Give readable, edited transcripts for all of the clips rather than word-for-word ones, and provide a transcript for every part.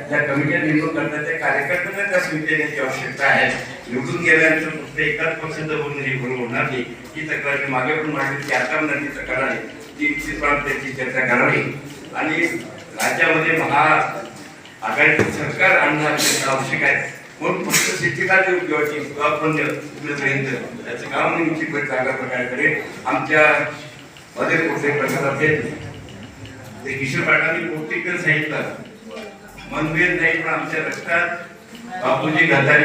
ज्या कमिट्या नेमून करतात त्या कार्यकर्त्यांना त्या सूचना देण्याची आवश्यकता आहे. निवडून गेल्यानंतर फक्त एकाच पक्षाचं बोलणं हे बरोबर होणार नाही. ही तक्रार मागे पण मांडली की आता पण तक्रार आहे ती निश्चितपणे त्याची चर्चा करावी आणि राज्यामध्ये महाआघाडीचं सरकार आणणं आवश्यक आहे. म्हणून फक्त शिक्षकाची उपयोगाची आपण त्याचं काम निश्चितपणे चांगल्या प्रकारे करेल. आमच्या मध्ये कुठले प्रकार असेल ते किशोर पाटलांनी पौष्टिकपणे सांगितलं मनभेद नाही पण आमच्या रक्तात बापूजी गद्दारी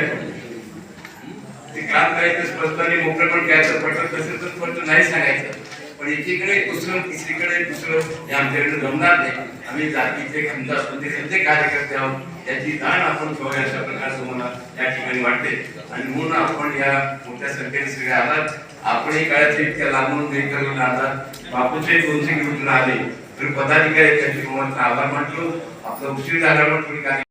ते काम करायचं स्पष्टपणे मोकळेपण करायचं पटत तसं तर स्पष्ट नाही सांगायचं. पण एकीकडे दुसरं तिसरीकडे दुसरं हे आमच्याकडे जमणार नाही. आम्ही जातीचे खंड असून ते सगळे कार्यकर्ते आहोत त्याची जाण आपण ठेवावी अशा प्रकारचं मला या ठिकाणी वाटते. आणि म्हणून आपण या मोठ्या संख्येने सगळे आलात. आपणही काळाचे इतक्या लांबून वेगवेगळ्या आलात. बापूचे 200 किलोमीटर आले तर पदाधिकारी त्यांचे तुम्हाला आभार मानलो. आपला उशीर झाला पण तुम्ही काय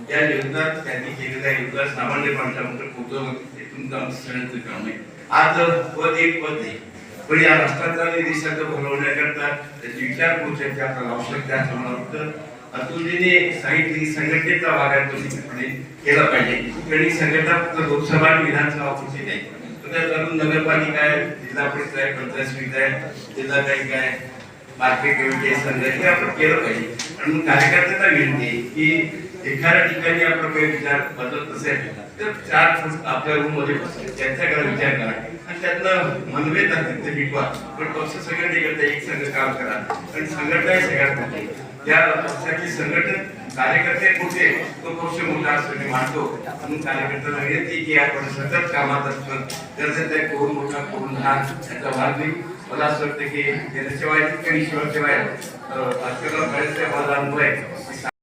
या योजनात त्यांनी केलेल्या योजना सामान्य माणसामध्ये पोहोचवणं हे तुमचं सगळ्यांचं काम आहे. आज पद एक पद नाही पण या राष्ट्राचा आणि देशाचा भरवण्याकरता त्याची विचारपूस याची आपल्याला आवश्यकता आहे. मला वाटतं अतुलजीने सांगितली संघटनेचा भाग आहे तो निश्चितपणे केला पाहिजे. आणि संघटना फक्त लोकसभा आणि विधानसभा पुरती नाही तर करून नगरपालिका आहे, जिल्हा परिषद आहे, पंचायत समिती आहे, जिल्हा बँक आहे, मार्केट कमिटी संघ हे आपण केलं पाहिजे. आणि कार्यकर्त्यांना विनंती आहे की एखाद्या ठिकाणी आपला काही विचार बदलत असेल तर 4 फूट आपल्या रूम मध्ये चर्चा करा, विचार करा आणि त्यातलं मनभेद असेल ते मिटवा. पण पक्ष संघटनेकरता एक संघ काम करा आणि संघटना हे सगळ्यात मोठी. या पक्षाची संघटन कार्यकर्ते मोठे तो पक्ष मोठा असं मानतो. म्हणून कार्यकर्त्यांना विनंती की आपण सतत कामात असतं गरजेचं आहे. कोण मोठा कोण लहान याचा भाग नाही. मला असं वाटतं की त्याशिवाय शिवाय आजकाल माझा अनुभव आहे